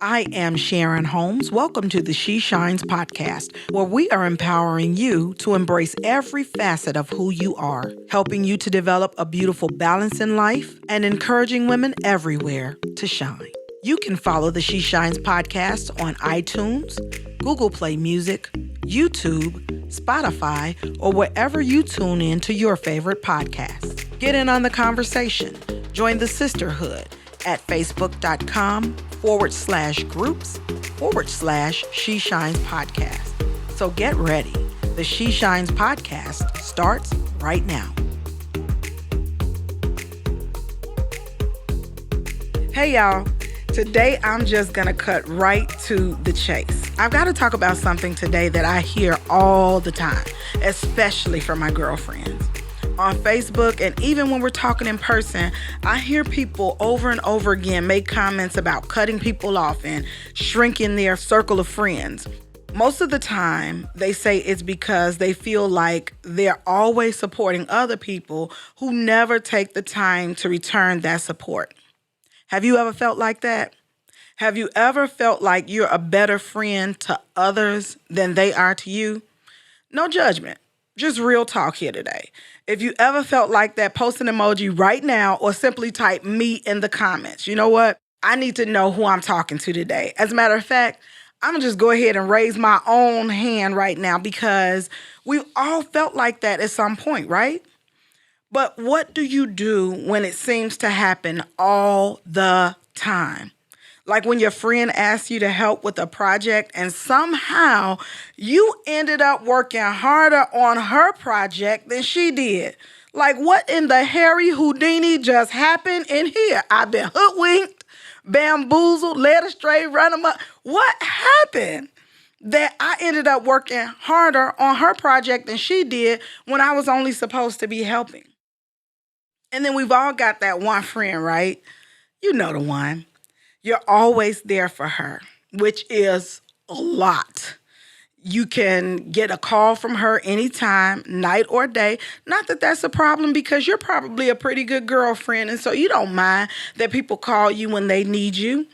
I am Sharon Holmes. Welcome to the She Shines podcast, where we are empowering you to embrace every facet of who you are, helping you to develop a beautiful balance in life, and encouraging women everywhere to shine. You can follow the She Shines podcast on iTunes, Google Play Music, YouTube, Spotify, or wherever you tune in to your favorite podcasts. Get in on the conversation. Join the sisterhood at facebook.com/groups/She Shines podcast. So get ready. The She Shines podcast starts right now. Hey y'all. Today I'm just going to cut right to the chase. I've got to talk about something today that I hear all the time, especially from my girlfriends. On Facebook, and even when we're talking in person, I hear people over and over again make comments about cutting people off and shrinking their circle of friends. Most of the time, they say it's because they feel like they're always supporting other people who never take the time to return that support. Have you ever felt like that? Have you ever felt like you're a better friend to others than they are to you? No judgment, just real talk here today. If you ever felt like that, post an emoji right now or simply type me in the comments. You know what? I need to know who I'm talking to today. As a matter of fact, I'm going to just go ahead and raise my own hand right now because we've all felt like that at some point, right? But what do you do when it seems to happen all the time? Like when your friend asks you to help with a project and somehow you ended up working harder on her project than she did. Like what in the Harry Houdini just happened in here? I've been hoodwinked, bamboozled, led astray, run amok. What happened that I ended up working harder on her project than she did when I was only supposed to be helping? And then we've all got that one friend, right? You know the one. You're always there for her, which is a lot. You can get a call from her anytime, night or day. Not that that's a problem because you're probably a pretty good girlfriend, and so you don't mind that people call you when they need you.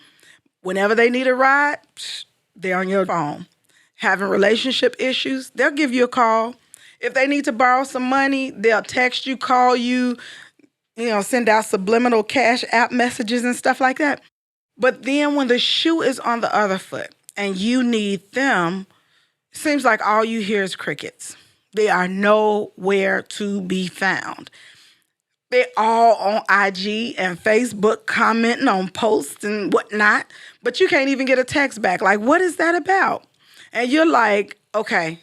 Whenever they need a ride, they're on your phone. Having relationship issues, they'll give you a call. If they need to borrow some money, they'll text you, call you, send out subliminal cash app messages and stuff like that. But then when the shoe is on the other foot and you need them, it seems like all you hear is crickets. They are nowhere to be found. They're all on IG and Facebook commenting on posts and whatnot, but you can't even get a text back. Like, what is that about? And you're like, okay,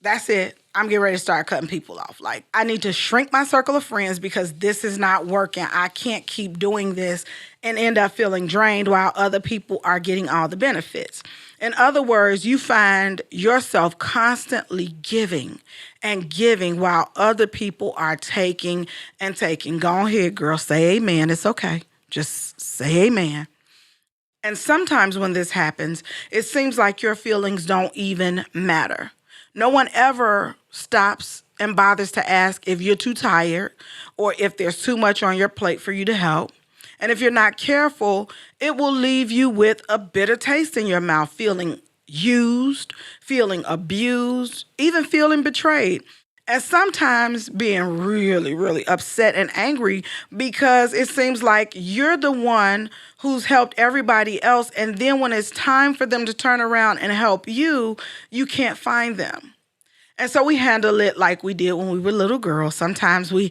that's it. I'm getting ready to start cutting people off. Like, I need to shrink my circle of friends because this is not working. I can't keep doing this and end up feeling drained while other people are getting all the benefits. In other words, you find yourself constantly giving and giving while other people are taking and taking. Go ahead, girl. Say amen. It's okay. Just say amen. And sometimes when this happens, it seems like your feelings don't even matter. No one ever stops and bothers to ask if you're too tired or if there's too much on your plate for you to help. And if you're not careful, it will leave you with a bitter taste in your mouth, feeling used, feeling abused, even feeling betrayed. And sometimes being really, really upset and angry because it seems like you're the one who's helped everybody else. And then when it's time for them to turn around and help you, you can't find them. And so we handle it like we did when we were little girls. Sometimes we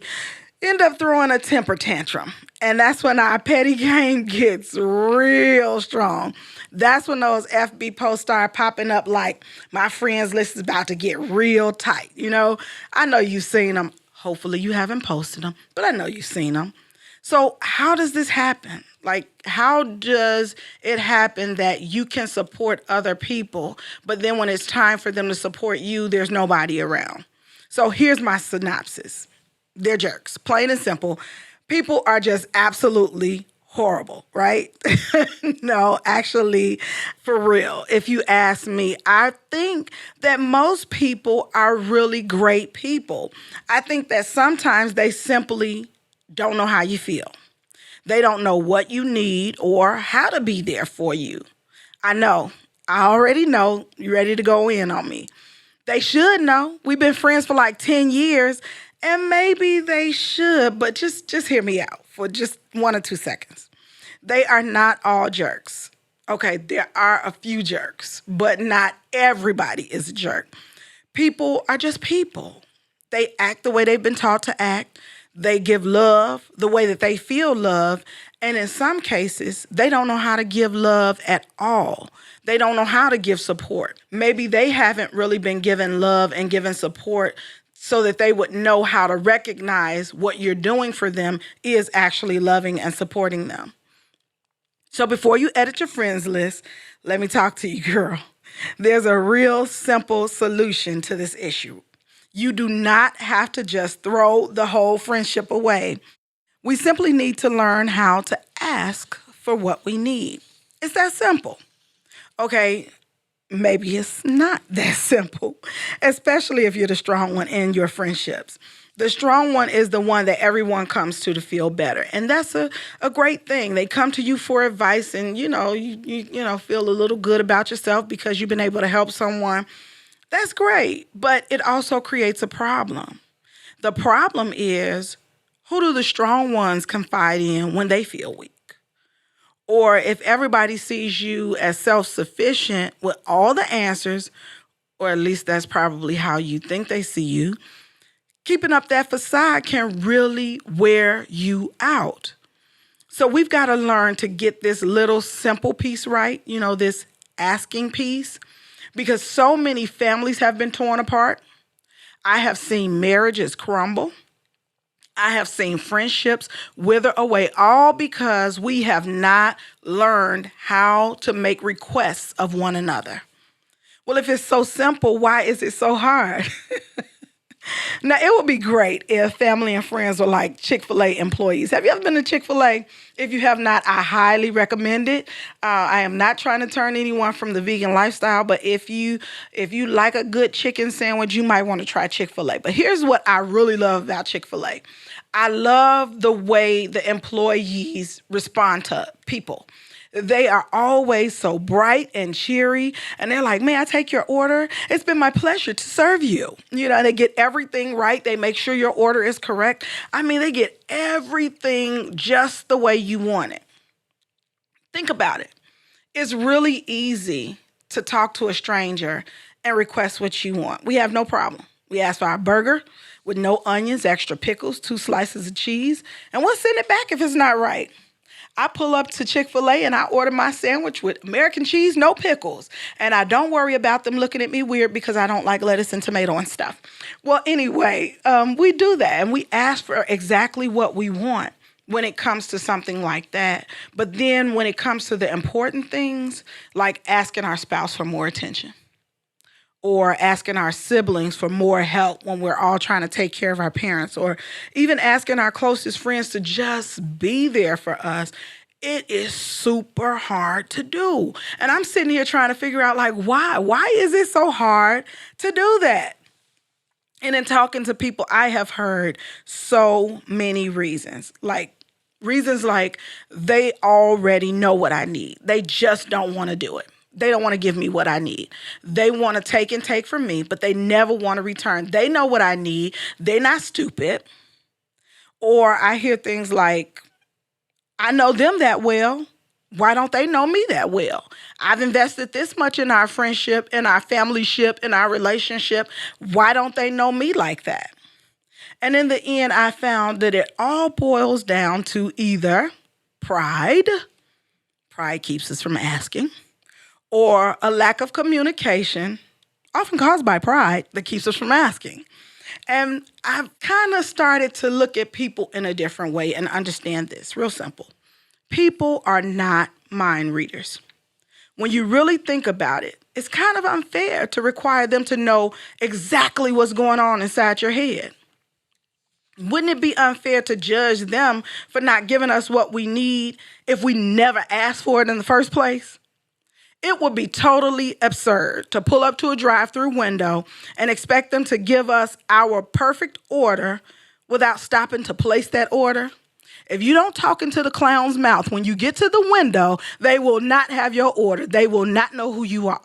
end up throwing a temper tantrum. And that's when our petty game gets real strong. That's when those FB posts start popping up like, my friends list is about to get real tight. I know you've seen them. Hopefully you haven't posted them, but I know you've seen them. So how does this happen? Like, how does it happen that you can support other people, but then when it's time for them to support you, there's nobody around? So here's my synopsis. They're jerks, plain and simple. People are just absolutely horrible, right? No, actually, for real. If you ask me, I think that most people are really great people. I think that sometimes they simply don't know how you feel. They don't know what you need or how to be there for you. I know. I already know. You ready to go in on me? They should know. We've been friends for like 10 years, and maybe they should, but just hear me out for just 1 or 2 seconds. They are not all jerks. Okay, there are a few jerks, but not everybody is a jerk. People are just people. They act the way they've been taught to act. They give love the way that they feel love. And in some cases, they don't know how to give love at all. They don't know how to give support. Maybe they haven't really been given love and given support so that they would know how to recognize what you're doing for them is actually loving and supporting them. So before you edit your friends list, let me talk to you, girl. There's a real simple solution to this issue. You do not have to just throw the whole friendship away. We simply need to learn how to ask for what we need. It's that simple. Okay, maybe it's not that simple, especially if you're the strong one in your friendships. The strong one is the one that everyone comes to feel better. And that's a great thing. They come to you for advice and, you feel a little good about yourself because you've been able to help someone. That's great. But it also creates a problem. The problem is, who do the strong ones confide in when they feel weak? Or if everybody sees you as self-sufficient with all the answers, or at least that's probably how you think they see you, keeping up that facade can really wear you out. So we've got to learn to get this little simple piece right, this asking piece, because so many families have been torn apart. I have seen marriages crumble. I have seen friendships wither away, all because we have not learned how to make requests of one another. Well, if it's so simple, why is it so hard? Now, it would be great if family and friends were like Chick-fil-A employees. Have you ever been to Chick-fil-A? If you have not, I highly recommend it. I am not trying to turn anyone from the vegan lifestyle, but if you like a good chicken sandwich, you might want to try Chick-fil-A. But here's what I really love about Chick-fil-A. I love the way the employees respond to people. They are always so bright and cheery. And they're like, may I take your order? It's been my pleasure to serve you. They get everything right. They make sure your order is correct. I mean, they get everything just the way you want it. Think about it. It's really easy to talk to a stranger and request what you want. We have no problem. We ask for our burger with no onions, extra pickles, 2 slices of cheese, and we'll send it back if it's not right. I pull up to Chick-fil-A and I order my sandwich with American cheese, no pickles. And I don't worry about them looking at me weird because I don't like lettuce and tomato and stuff. Well, anyway, we do that and we ask for exactly what we want when it comes to something like that. But then when it comes to the important things, like asking our spouse for more attention, or asking our siblings for more help when we're all trying to take care of our parents, or even asking our closest friends to just be there for us, it is super hard to do. And I'm sitting here trying to figure out, why? Why is it so hard to do that? And in talking to people, I have heard so many reasons. Reasons like they already know what I need. They just don't want to do it. They don't want to give me what I need. They want to take from me, but they never want to return. They know what I need. They're not stupid. Or I hear things like, I know them that well. Why don't they know me that well? I've invested this much in our friendship, in our familyship, in our relationship. Why don't they know me like that? And in the end, I found that it all boils down to either pride. Pride keeps us from asking. Or a lack of communication, often caused by pride, that keeps us from asking. And I've kind of started to look at people in a different way and understand this. Real simple. People are not mind readers. When you really think about it, it's kind of unfair to require them to know exactly what's going on inside your head. Wouldn't it be unfair to judge them for not giving us what we need if we never asked for it in the first place? It would be totally absurd to pull up to a drive-through window and expect them to give us our perfect order without stopping to place that order. If you don't talk into the clown's mouth, when you get to the window, they will not have your order. They will not know who you are.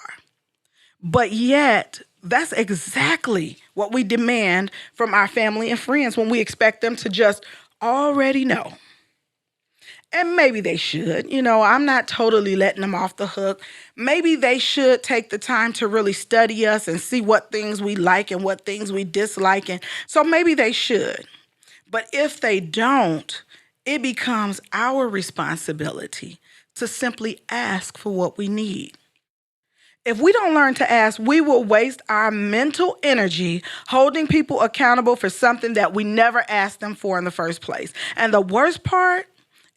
But yet, that's exactly what we demand from our family and friends when we expect them to just already know. And maybe they should. I'm not totally letting them off the hook. Maybe they should take the time to really study us and see what things we like and what things we dislike. And so maybe they should. But if they don't, it becomes our responsibility to simply ask for what we need. If we don't learn to ask, we will waste our mental energy holding people accountable for something that we never asked them for in the first place. And the worst part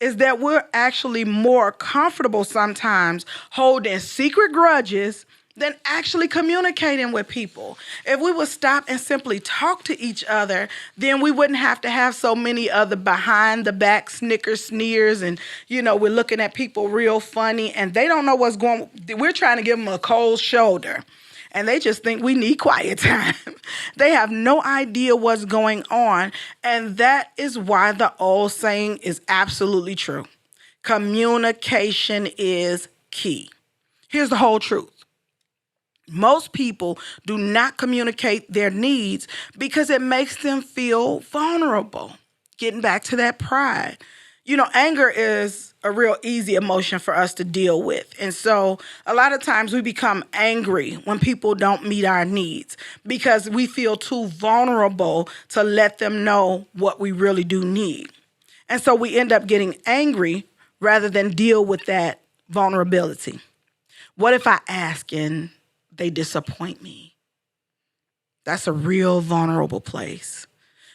is that we're actually more comfortable sometimes holding secret grudges than actually communicating with people. If we would stop and simply talk to each other, then we wouldn't have to have so many other behind the back snickers, sneers, and we're looking at people real funny and they don't know what's going on. We're trying to give them a cold shoulder and they just think we need quiet time. They have no idea what's going on, and that is why the old saying is absolutely true. Communication is key. Here's the whole truth. Most people do not communicate their needs because it makes them feel vulnerable. Getting back to that pride. Anger is a real easy emotion for us to deal with. And so a lot of times we become angry when people don't meet our needs because we feel too vulnerable to let them know what we really do need. And so we end up getting angry rather than deal with that vulnerability. What if I ask and they disappoint me? That's a real vulnerable place.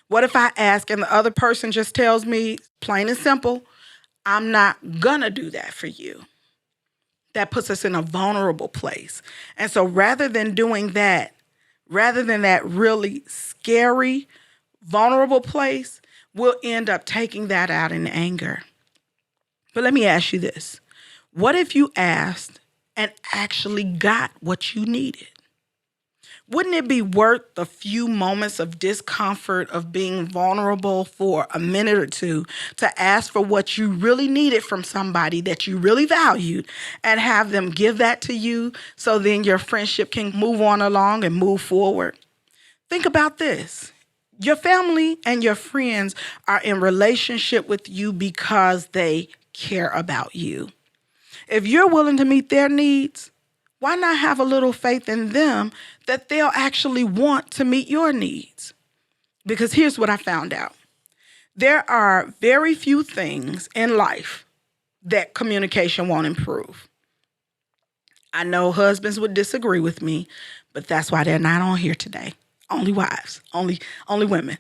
What if I ask and the other person just tells me, plain and simple, I'm not gonna do that for you? That puts us in a vulnerable place. And so rather than that really scary, vulnerable place, we'll end up taking that out in anger. But let me ask you this. What if you asked and actually got what you needed? Wouldn't it be worth the few moments of discomfort of being vulnerable for a minute or two to ask for what you really needed from somebody that you really valued and have them give that to you so then your friendship can move on along and move forward? Think about this. Your family and your friends are in relationship with you because they care about you. If you're willing to meet their needs, why not have a little faith in them that they'll actually want to meet your needs? Because here's what I found out. There are very few things in life that communication won't improve. I know husbands would disagree with me, but that's why they're not on here today. Only wives, only women.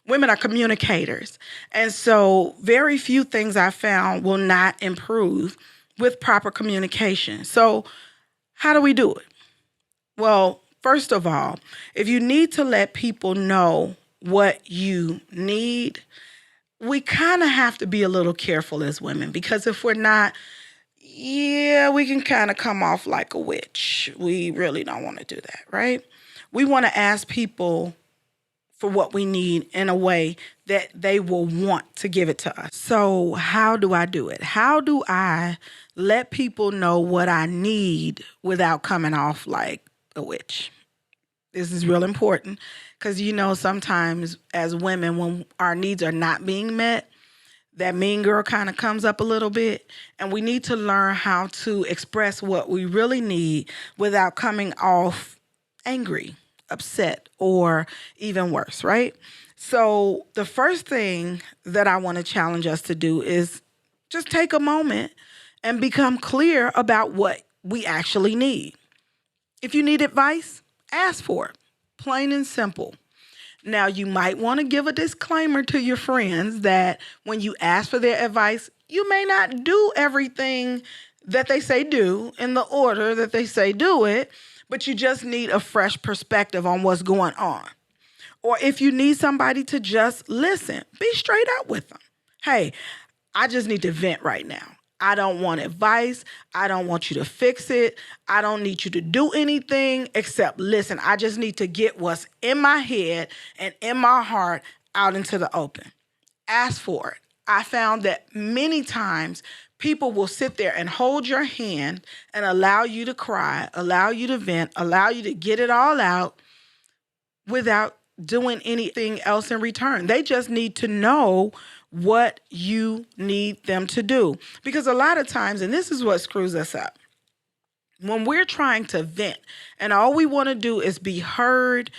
Women are communicators. And so very few things I found will not improve with proper communication. So how do we do it? Well, first of all, if you need to let people know what you need, we kind of have to be a little careful as women, because if we're not, we can kind of come off like a witch. We really don't want to do that, right? We want to ask people for what we need in a way that they will want to give it to us. So how do I do it? How do I let people know what I need without coming off like a witch? This is real important because, sometimes as women, when our needs are not being met, that mean girl kind of comes up a little bit, and we need to learn how to express what we really need without coming off angry, upset, or even worse, right? So the first thing that I want to challenge us to do is just take a moment and become clear about what we actually need. If you need advice, ask for it. Plain and simple. Now, you might want to give a disclaimer to your friends that when you ask for their advice, you may not do everything that they say do in the order that they say do it, but you just need a fresh perspective on what's going on. Or if you need somebody to just listen, be straight up with them. Hey, I just need to vent right now. I don't want advice. I don't want you to fix it. I don't need you to do anything except listen. I just need to get what's in my head and in my heart out into the open. Ask for it. I found that many times people will sit there and hold your hand and allow you to cry, allow you to vent, allow you to get it all out without doing anything else in return. They just need to know what you need them to do. Because a lot of times, and this is what screws us up, when we're trying to vent and all we want to do is be heard,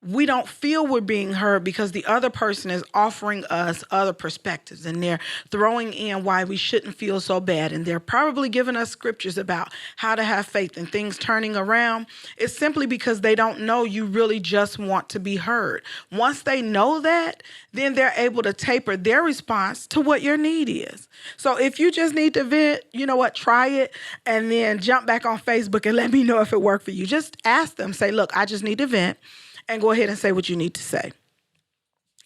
we don't feel we're being heard because the other person is offering us other perspectives and they're throwing in why we shouldn't feel so bad. And they're probably giving us scriptures about how to have faith and things turning around. It's simply because they don't know you really just want to be heard. Once they know that, then they're able to taper their response to what your need is. So if you just need to vent, you know what, try it and then jump back on Facebook and let me know if it worked for you. Just ask them, say, look, I just need to vent. And go ahead and say what you need to say.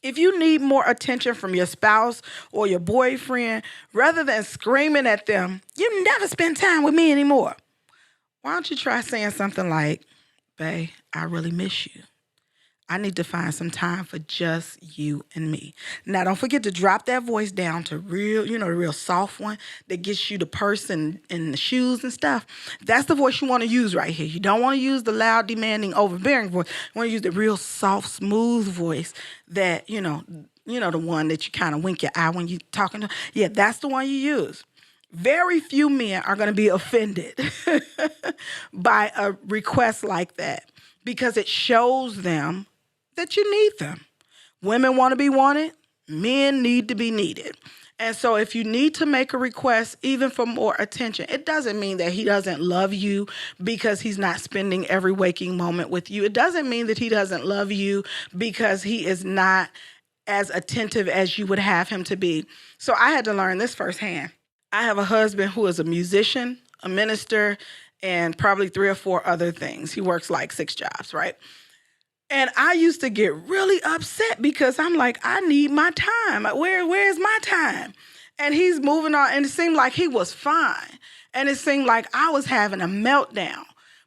If you need more attention from your spouse or your boyfriend, rather than screaming at them, you never spend time with me anymore, why don't you try saying something like, babe, I really miss you. I need to find some time for just you and me. Now, don't forget to drop that voice down to real, the real soft one that gets you the purse and the shoes and stuff. That's the voice you want to use right here. You don't want to use the loud, demanding, overbearing voice. You want to use the real soft, smooth voice that, the one that you kind of wink your eye when you're talking to. Yeah, that's the one you use. Very few men are going to be offended by a request like that because it shows them that you need them. Women want to be wanted. Men need to be needed. And so if you need to make a request, even for more attention, it doesn't mean that he doesn't love you because he's not spending every waking moment with you. It doesn't mean that he doesn't love you because he is not as attentive as you would have him to be. So I had to learn this firsthand. I have a husband who is a musician, a minister, and probably 3 or 4 other things. He works like 6 jobs, right? And I used to get really upset because I'm like, I need my time. Where's my time? And he's moving on, and it seemed like he was fine. And it seemed like I was having a meltdown.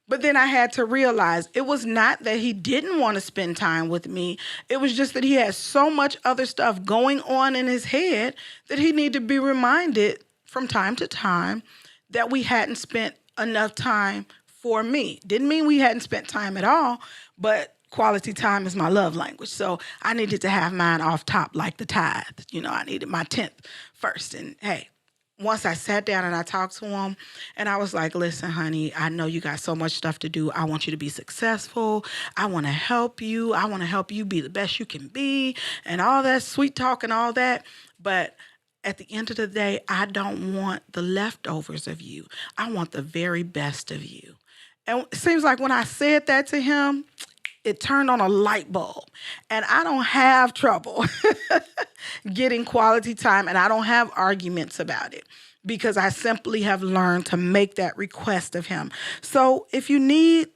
But then I had to realize it was not that he didn't want to spend time with me. It was just that he had so much other stuff going on in his head that he needed to be reminded from time to time that we hadn't spent enough time for me. Didn't mean we hadn't spent time at all, but quality time is my love language. So I needed to have mine off top like the tithe. I needed my 10th first. And hey, once I sat down and I talked to him and I was like, listen, honey, I know you got so much stuff to do. I want you to be successful. I want to help you. I want to help you be the best you can be and all that sweet talk and all that. But at the end of the day, I don't want the leftovers of you. I want the very best of you. And it seems like when I said that to him, it turned on a light bulb. And I don't have trouble getting quality time, and I don't have arguments about it because I simply have learned to make that request of him. So if you need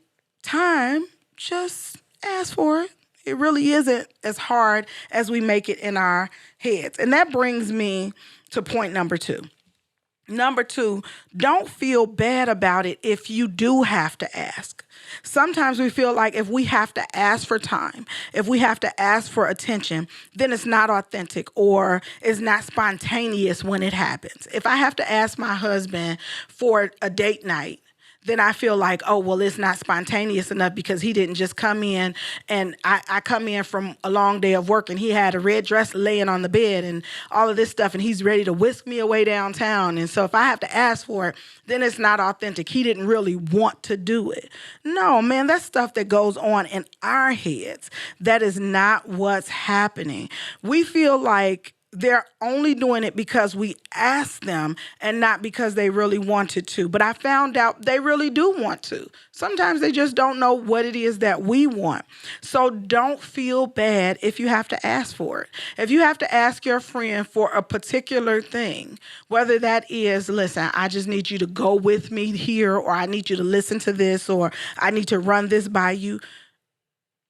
time, just ask for it. It really isn't as hard as we make it in our heads. And that brings me to point number 2. Number 2, don't feel bad about it if you do have to ask. Sometimes we feel like if we have to ask for time, if we have to ask for attention, then it's not authentic or it's not spontaneous when it happens. If I have to ask my husband for a date night, then I feel like, oh, well, it's not spontaneous enough because he didn't just come in and I come in from a long day of work and he had a red dress laying on the bed and all of this stuff and he's ready to whisk me away downtown. And so if I have to ask for it, then it's not authentic. He didn't really want to do it. No, man, that's stuff that goes on in our heads. That is not what's happening. We feel like they're only doing it because we asked them and not because they really wanted to. But I found out they really do want to. Sometimes they just don't know what it is that we want. So don't feel bad if you have to ask for it. If you have to ask your friend for a particular thing, whether that is, listen, I just need you to go with me here, or I need you to listen to this, or I need to run this by you.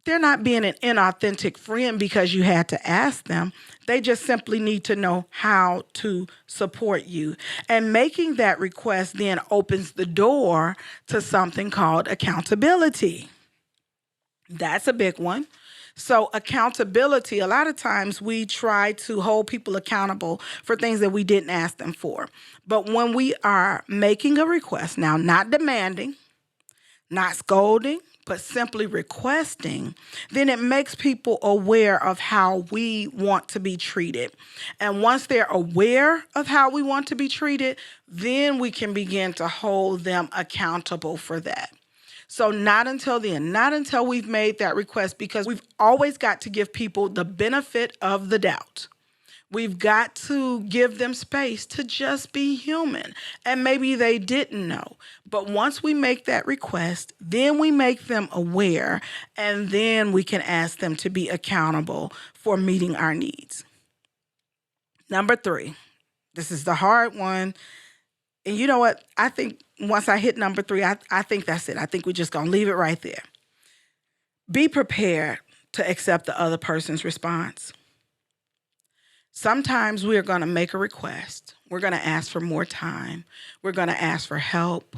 They're not being an inauthentic friend because you had to ask them. They just simply need to know how to support you. And making that request then opens the door to something called accountability. That's a big one. So accountability, a lot of times we try to hold people accountable for things that we didn't ask them for. But when we are making a request, now not demanding, not scolding, but simply requesting, then it makes people aware of how we want to be treated. And once they're aware of how we want to be treated, then we can begin to hold them accountable for that. So not until then, not until we've made that request, because we've always got to give people the benefit of the doubt. We've got to give them space to just be human. And maybe they didn't know. But once we make that request, then we make them aware, and then we can ask them to be accountable for meeting our needs. Number 3, this is the hard one. And you know what? I think once I hit number 3, I think that's it. I think we're just going to leave it right there. Be prepared to accept the other person's response. Sometimes we are going to make a request. We're going to ask for more time. We're going to ask for help.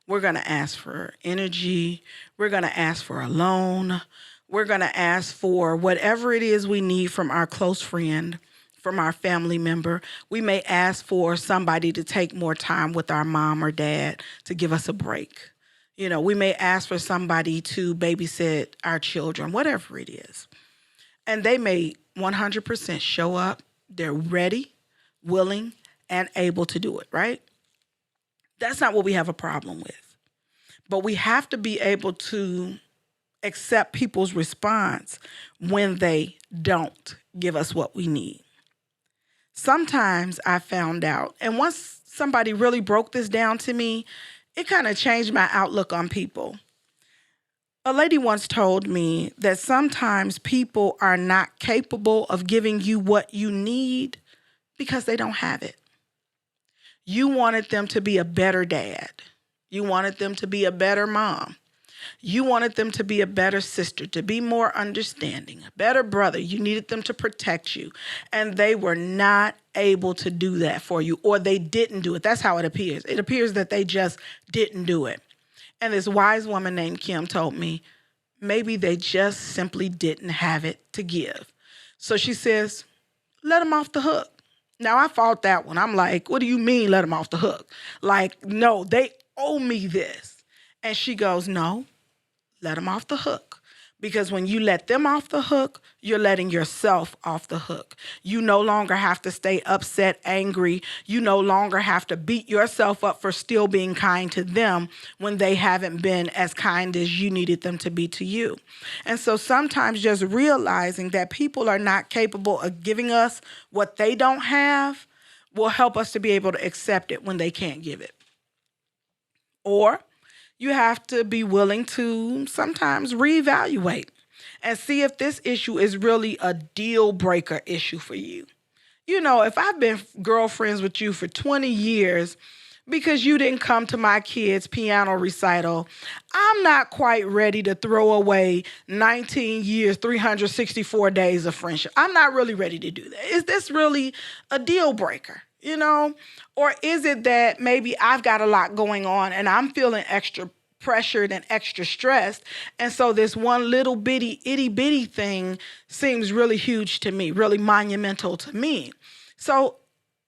We're going to ask for energy. We're going to ask for a loan. We're going to ask for whatever it is we need from our close friend, from our family member. We may ask for somebody to take more time with our mom or dad to give us a break. You know, we may ask for somebody to babysit our children, whatever it is. And they may 100% show up. They're ready, willing, and able to do it, right? That's not what we have a problem with. But we have to be able to accept people's response when they don't give us what we need. Sometimes I found out, and once somebody really broke this down to me, it kind of changed my outlook on people. A lady once told me that sometimes people are not capable of giving you what you need because they don't have it. You wanted them to be a better dad. You wanted them to be a better mom. You wanted them to be a better sister, to be more understanding, a better brother. You needed them to protect you. And they were not able to do that for you, or they didn't do it. That's how it appears. It appears that they just didn't do it. And this wise woman named Kim told me, maybe they just simply didn't have it to give. So she says, let them off the hook. Now, I fought that one. I'm like, what do you mean let them off the hook? Like, no, they owe me this. And she goes, no, let them off the hook. Because when you let them off the hook, you're letting yourself off the hook. You no longer have to stay upset, angry. You no longer have to beat yourself up for still being kind to them when they haven't been as kind as you needed them to be to you. And so sometimes just realizing that people are not capable of giving us what they don't have will help us to be able to accept it when they can't give it. Or you have to be willing to sometimes reevaluate and see if this issue is really a deal breaker issue for you. You know, if I've been girlfriends with you for 20 years because you didn't come to my kid's piano recital, I'm not quite ready to throw away 19 years, 364 days of friendship. I'm not really ready to do that. Is this really a deal breaker? You know, or is it that maybe I've got a lot going on and I'm feeling extra pressured and extra stressed, and so this one little bitty itty bitty thing seems really huge to me, really monumental to me. So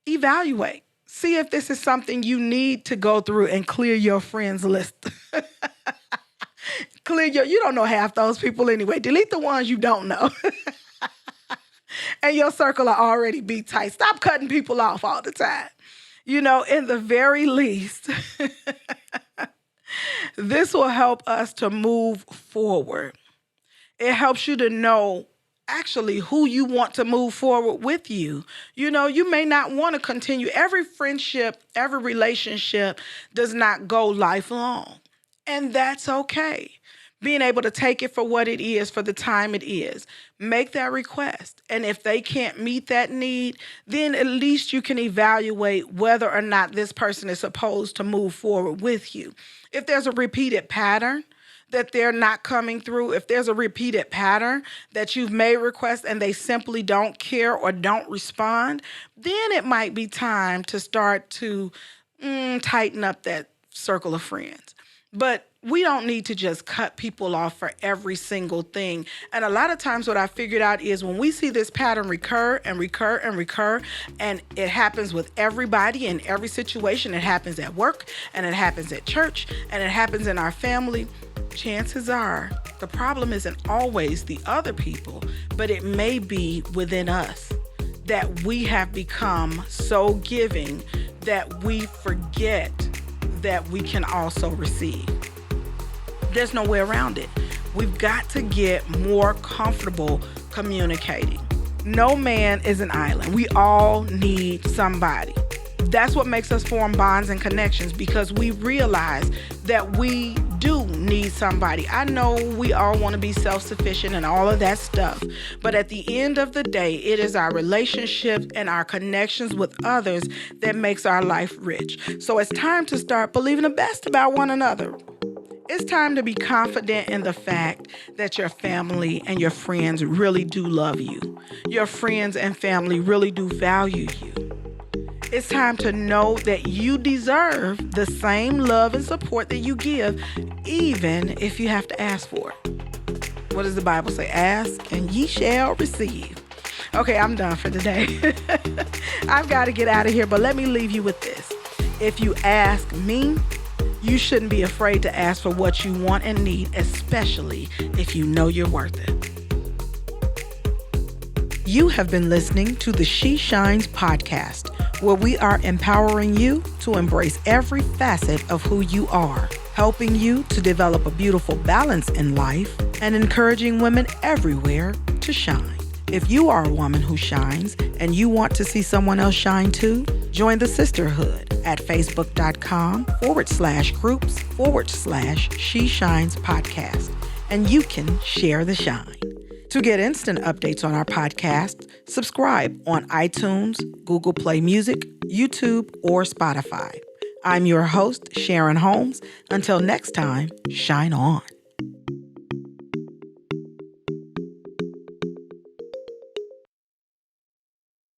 evaluate. See if this is something you need to go through and clear your friends list. You don't know half those people anyway. Delete the ones you don't know. And your circle will already be tight. Stop cutting people off all the time. You know, in the very least, this will help us to move forward. It helps you to know actually who you want to move forward with you. You know, you may not want to continue. Every friendship, every relationship does not go lifelong. And that's okay. Being able to take it for what it is, for the time it is. Make that request. And if they can't meet that need, then at least you can evaluate whether or not this person is supposed to move forward with you. If there's a repeated pattern that they're not coming through, if there's a repeated pattern that you've made requests and they simply don't care or don't respond, then it might be time to start to tighten up that circle of friends. But We don't need to just cut people off for every single thing. And a lot of times what I figured out is when we see this pattern recur and recur and recur, and it happens with everybody in every situation, it happens at work and it happens at church and it happens in our family, chances are the problem isn't always the other people, but it may be within us, that we have become so giving that we forget that we can also receive. There's no way around it. We've got to get more comfortable communicating. No man is an island. We all need somebody. That's what makes us form bonds and connections, because we realize that we do need somebody. I know we all want to be self-sufficient and all of that stuff, but at the end of the day, it is our relationships and our connections with others that makes our life rich. So it's time to start believing the best about one another. It's time to be confident in the fact that your family and your friends really do love you. Your friends and family really do value you. It's time to know that you deserve the same love and support that you give, even if you have to ask for it. What does the Bible say? Ask and ye shall receive. Okay, I'm done for today. I've got to get out of here, but let me leave you with this. If you ask me, you shouldn't be afraid to ask for what you want and need, especially if you know you're worth it. You have been listening to the She Shines podcast, where we are empowering you to embrace every facet of who you are, helping you to develop a beautiful balance in life, and encouraging women everywhere to shine. If you are a woman who shines and you want to see someone else shine too, join the sisterhood at facebook.com/groups/She Shines podcast, and you can share the shine. To get instant updates on our podcast, subscribe on iTunes, Google Play Music, YouTube, or Spotify. I'm your host, Sharon Holmes. Until next time, shine on.